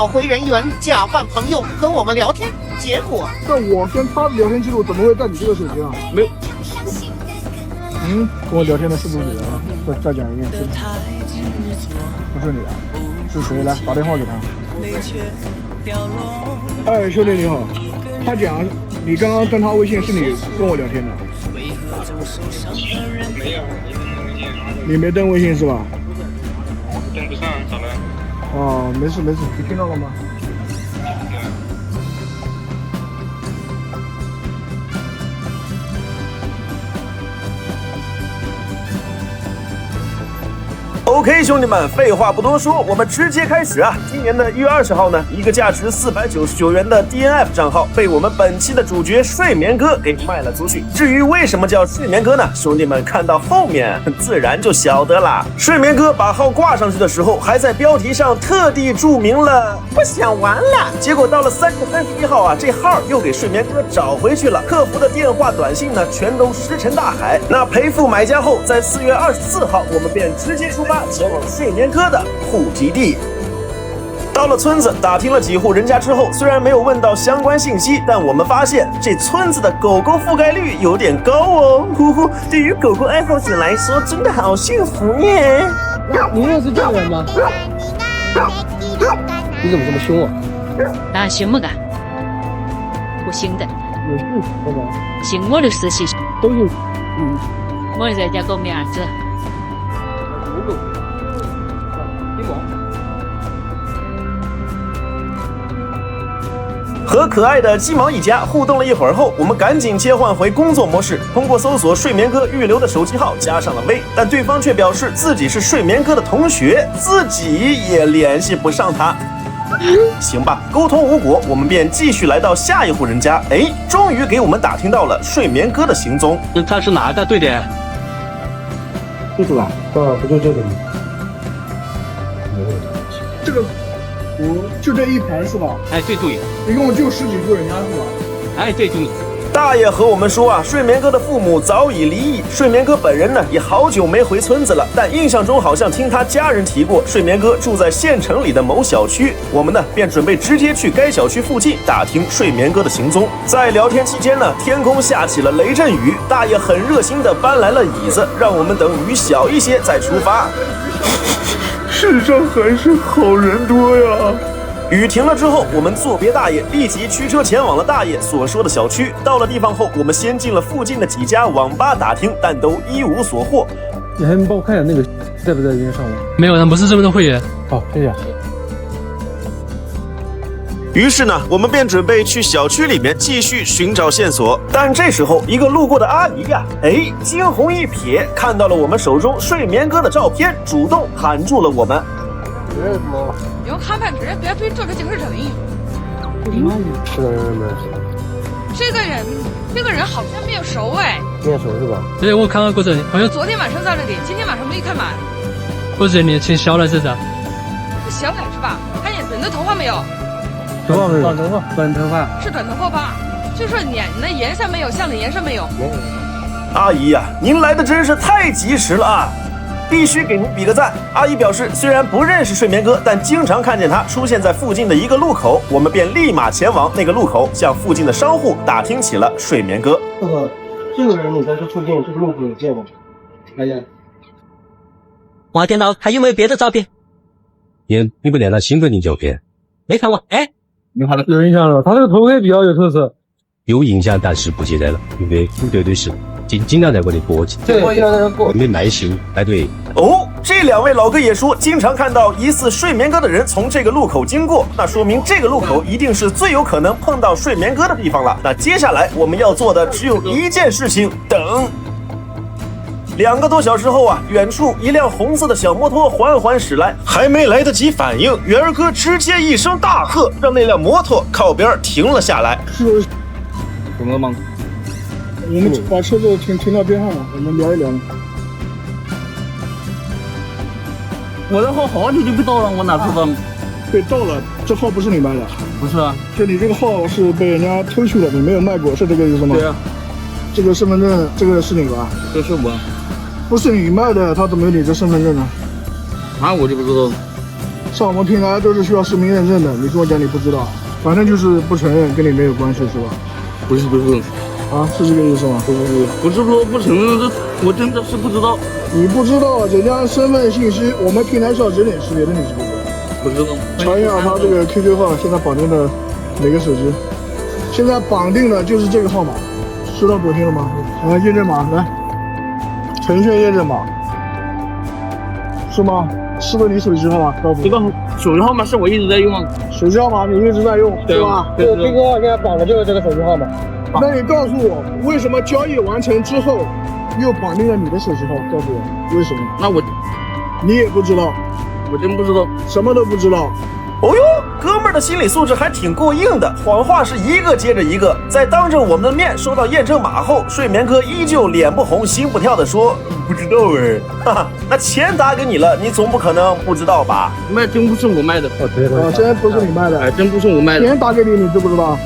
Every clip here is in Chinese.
找回人缘，假扮朋友和我们聊天，结果但我跟他的聊天记录怎么会在你这个手机上？没有。跟我聊天的是不是你啊？再讲一遍，不是你啊？是谁？来打电话给他。哎，兄弟你好，他讲你刚刚登他微信是你跟我聊天的。没有，你没登微信是吧？登不上，咋了？哦，没事没事，你听到了吗？OK， 兄弟们，废话不多说，我们直接开始啊！今年的1月20号呢，一个价值499元的 DNF 账号被我们本期的主角睡眠哥给卖了出去。至于为什么叫睡眠哥呢？兄弟们看到后面自然就晓得啦。睡眠哥把号挂上去的时候，还在标题上特地注明了不想玩了。结果到了3月31号啊，这号又给睡眠哥找回去了，客服的电话、短信呢，全都石沉大海。那赔付买家后，在4月24号，我们便直接出发前往睡眠哥的户籍地。到了村子，打听了几户人家之后，虽然没有问到相关信息，但我们发现这村子的狗狗覆盖率有点高哦。呼呼，对于狗狗爱好者来说，真的好幸福耶！你认识这个人吗？你怎么这么凶啊？哪凶么个？不行的，有幸福吗？姓我的事情都有。我在家狗名字。和可爱的鸡毛一家互动了一会儿后，我们赶紧切换回工作模式，通过搜索睡眠哥预留的手机号加上了微，但对方却表示自己是睡眠哥的同学，自己也联系不上他。行吧，沟通无果，我们便继续来到下一户人家。哎，终于给我们打听到了睡眠哥的行踪。他是哪个队的？这个吧，不就这个吗？这个就这一排是吧？哎，对，一共就10几户人家是吧？哎，对。大爷和我们说啊，睡眠哥的父母早已离异，睡眠哥本人呢也好久没回村子了，但印象中好像听他家人提过，睡眠哥住在县城里的某小区。我们呢便准备直接去该小区附近打听睡眠哥的行踪。在聊天期间呢，天空下起了雷阵雨，大爷很热心的搬来了椅子，让我们等雨小一些再出发。世上还是好人多呀。雨停了之后，我们作别大爷，立即驱车前往了大爷所说的小区。到了地方后，我们先进了附近的几家网吧打听，但都一无所获。你还能帮我看一下那个在不在人上吗？没有，他不是这边的会员。好，谢谢。于是呢，我们便准备去小区里面继续寻找线索。但这时候，一个路过的阿姨呀，惊鸿一瞥，看到了我们手中睡眠哥的照片，主动喊住了我们。用看盘子，不要对做这精神诚意。这个人好像没有熟哎。没有熟是吧？对，我看到过这里，好像昨天晚上在这里，今天晚上没看满。不是年轻小了是啥？是小奶是吧？看见人的头发没有？头发没有？短头发。是短头发吧？就说脸的颜色没有，像的颜色没有。阿姨呀，您来的真是太及时了啊！必须给您比个赞。阿姨表示，虽然不认识睡眠哥，但经常看见他出现在附近的一个路口，我们便立马前往那个路口，向附近的商户打听起了睡眠哥。这个人你在这附近这个路口有见过吗？看见。我的电脑还有没有别的照片？你不连了新的你照片？没看过。哎，你看有印象了，他这个头盔比较有特色。有印象，但是不记得了，因为我对的是经常在我的国际，对，我在过没卖秀，哎对。哦，这两位老哥也说，经常看到疑似睡眠哥的人从这个路口经过，那说明这个路口一定是最有可能碰到睡眠哥的地方了。那接下来我们要做的只有一件事情，等。2个多小时后啊，远处一辆红色的小摩托缓缓驶来，还没来得及反应，元儿哥直接一声大喝，让那辆摩托靠边停了下来。怎么了吗？我们把车子停到边上了，我们聊一聊。我的号好久就被盗了，我哪知道？被盗了，这号不是你卖的？不是啊，就你这个号是被人家偷去的，你没有卖过，是这个意思吗？对啊。这个身份证，这个是你吧？这是我。不是你卖的，他怎么有你这身份证呢？啊，我就不知道。上我们平台都是需要实名认证的，你跟我讲你不知道，反正就是不承认，跟你没有关系是吧？不是，啊，是这个意思吗？不是说不承认，我真的是不知道。你不知道人家身份信息，我们平台是要人脸识别的，你知不知道？不知道。查一下他这个 QQ 号现在绑定的哪个手机？现在绑定的就是这个号码，收到昨天了吗？来验证码，来，呈现验证码，是吗？是不是你手机号码？告诉我。这个手机号码是我一直在用啊。手机号码你一直在用，对吧？对。这个号现在绑的就是这个手机号码。那你告诉我，为什么交易完成之后又绑定了你的手机号？告诉我为什么？那你也不知道，我真不知道，什么都不知道。哦哟，哥们儿的心理素质还挺过硬的，谎话是一个接着一个。在当着我们的面收到验证码后，睡眠哥依旧脸不红心不跳的说：“不知道哎。”哈哈，那钱打给你了，你总不可能不知道吧？卖真不是我卖的，真不是你卖的，真不是我卖的。钱打给你，你知不知道？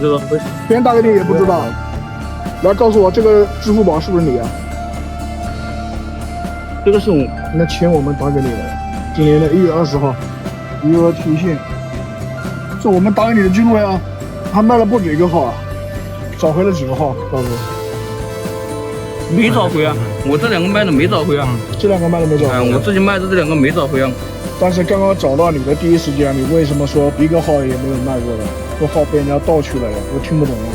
不知道。钱打给你也不知道。来告诉我，这个支付宝是不是你啊？这个是我。那钱我们打给你了，今年的1月20号，余额提现，是我们打给你的记录呀。还卖了不止一个号啊，找回了几个号？告诉我。没找回啊，我这2个卖的没找回啊。这2个卖的没找回。我自己卖的这2个没找回啊。但是刚刚找到你的第一时间，你为什么说一个号也没有卖过的？这号被人家盗去了呀，我听不懂啊。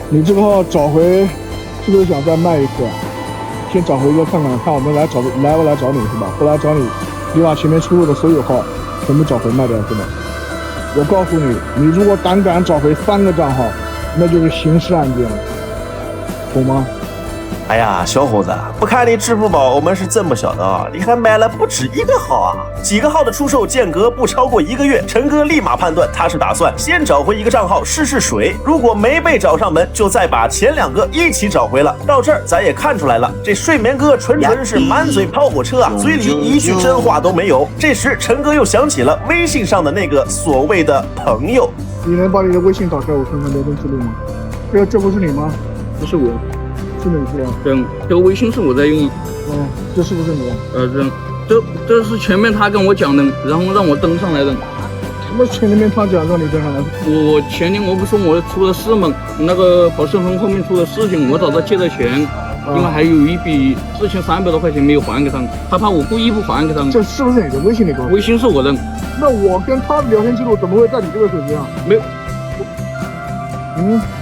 你这个号找回，是不是想再卖一次？先找回一个看我们来不来找你是吧？不来找你，你把前面出入的所有号全部找回卖掉是吧？我告诉你，你如果胆敢找回3个账号，那就是刑事案件了，懂吗？哎呀，小伙子，不看你支付宝，我们是真不晓得啊！你还买了不止一个号啊！几个号的出售间隔不超过1个月，陈哥立马判断他是打算先找回一个账号试试水，如果没被找上门，就再把前2个一起找回了。到这儿咱也看出来了，这睡眠哥纯是满嘴跑火车啊，嘴里一句真话都没有。这时陈哥又想起了微信上的那个所谓的朋友，你能把你的微信打开我看看聊天记录吗？这不是你吗？不是我。是你是吧？这个微信是我在用。这是不是你？这是前面他跟我讲的，然后让我登上来的。什么前面他讲让你登上来？我前年我不说我出了事吗？那个保顺丰后面出了事情，我找他借的钱，因为还有一笔4300多块钱没有还给他，他怕我故意不还给他。这是不是你的微信？你告诉我。微信是我的。那我跟他的聊天记录怎么会在你这个手机上？没有。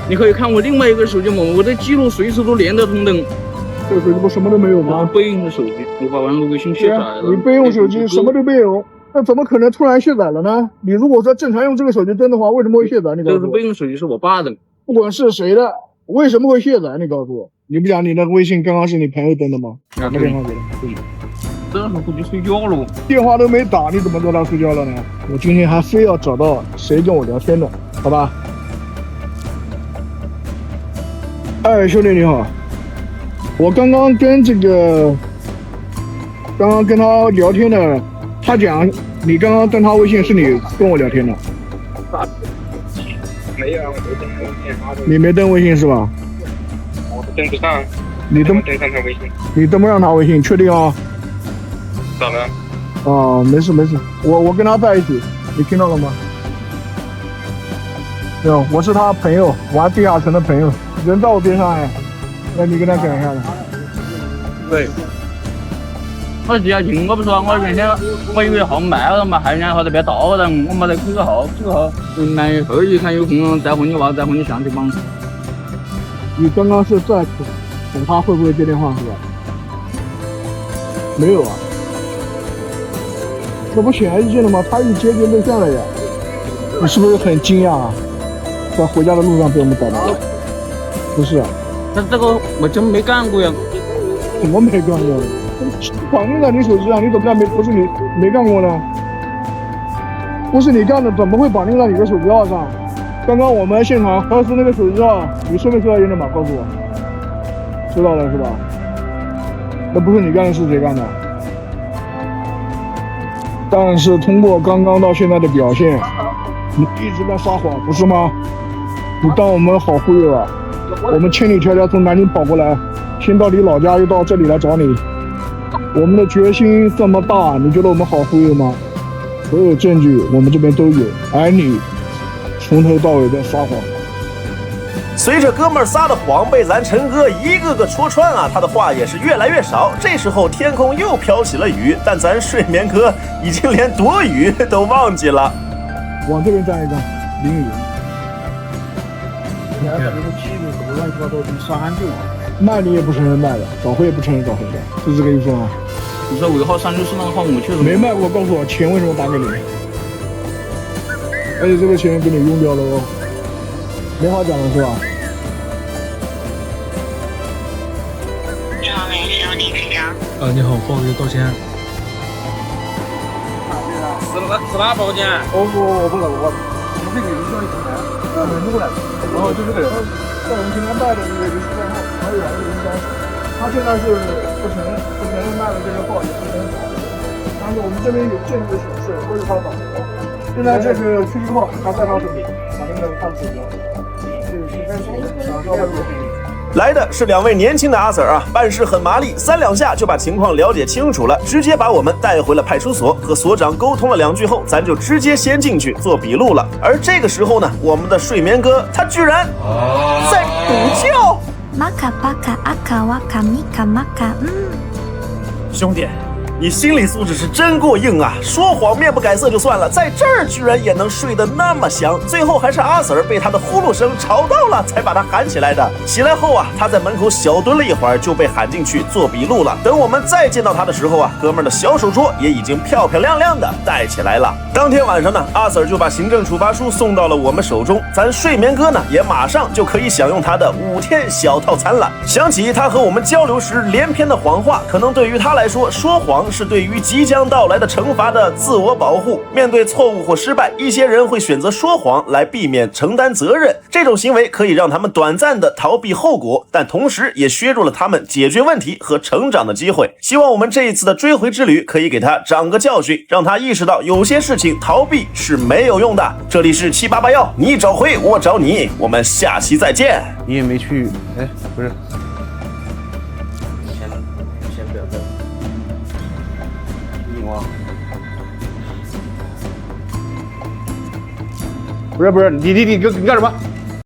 你可以看我另外一个手机嘛，我的记录随时都连得通的。这个手机不什么都没有吗？备用的手机，我把网络微信卸载了。你备用手机什么都没有，那怎么可能突然卸载了呢？你如果说正常用这个手机登的话，为什么会卸载？你告诉我。这个备用手机是我爸的，不管是谁的，为什么会卸载？你告诉我。你不讲你那个微信刚刚是你朋友登的吗？打个电话给他。这会估计睡觉了。电话都没打，你怎么知道他睡觉了呢？我今天还非要找到谁跟我聊天的，好吧？哎，兄弟你好，我刚刚跟他聊天的，他讲你刚刚登他微信是你跟我聊天的。没有，我没登微信。你没登微信是吧？我登不上。你登上他微信？你登不上他微信，确定啊？咋了？哦，没事，我跟他在一起，你听到了吗？有，我是他朋友，玩地下城的朋友。人在我边上哎，那你跟他讲一下子。对，我地下城我不说，我原先我以为号卖了嘛，还人家号在别到了，我没得这个号，买后一看有空再和你娃再和你上去帮。你刚刚是在等他会不会接电话是吧？没有啊，这不显而易见的吗？他一接就露馅了呀，你是不是很惊讶啊？在回家的路上被我们找到了。不是啊，但这个我真没干过呀。怎么没干过？绑定在你手机上，你怎么干不是你没干过呢？不是你干的，怎么会绑定在你的手机号上？刚刚我们现场核实那个手机号，你收没收到验证码？告诉我，收到了是吧？那不是你干的，是谁干的？但是通过刚刚到现在的表现，你一直在撒谎，不是吗？你当我们好忽悠啊？我们千里迢迢从南京跑过来，先到你老家，又到这里来找你。我们的决心这么大，你觉得我们好忽悠吗？所有证据我们这边都有，而你从头到尾在撒谎。随着哥们儿撒的谎被咱陈哥一个个戳穿啊，他的话也是越来越少。这时候天空又飘起了雨，但咱睡眠哥已经连躲雨都忘记了。往这边站一站，淋雨。你还把这个气路什么乱七八糟的删掉了，卖你也不承认卖了，找回也不承认找回的，是这个意思吗？你说尾号3就是那个号，我确实没卖过，告诉我钱为什么打给你？而且这个钱给你用掉了哦，没话讲了是吧？你好，喂，是由李市长。你好，不好意思，道歉。是哪包间？我不了，我们这里需要一台，弄过来，然后就这个人，在我们今天卖的这个就是账号，然后有一个人单，他现在是不承认卖了这个号，也不承认找的，但是我们这边有证据显示都是他找的，现在这是QQ号，他在他手里，把那个看手表，这是该手的，然后在我这里。来的是2位年轻的阿 Sir 啊，办事很麻利，3两下就把情况了解清楚了，直接把我们带回了派出所，和所长沟通了2句后，咱就直接先进去做笔录了。而这个时候呢，我们的睡眠哥他居然在补觉。玛卡巴卡阿卡瓦卡米卡玛卡，兄弟，你心理素质是真过硬啊！说谎面不改色就算了，在这儿居然也能睡得那么香。最后还是阿 Sir 被他的呼噜声吵到了，才把他喊起来的。起来后啊，他在门口小蹲了一会儿，就被喊进去做笔录了。等我们再见到他的时候啊，哥们儿的小手镯也已经漂漂亮亮的戴起来了。当天晚上呢，阿 Sir 就把行政处罚书送到了我们手中，咱睡眠哥呢也马上就可以享用他的5天小套餐了。想起他和我们交流时连篇的谎话，可能对于他来说，说谎是对于即将到来的惩罚的自我保护。面对错误或失败，一些人会选择说谎来避免承担责任。这种行为可以让他们短暂的逃避后果，但同时也削弱了他们解决问题和成长的机会。希望我们这一次的追回之旅可以给他长个教训，让他意识到有些事情逃避是没有用的。这里是7881，你找回我找你，我们下期再见。你也没去，哎，不是。先不要这。不是，你干什么？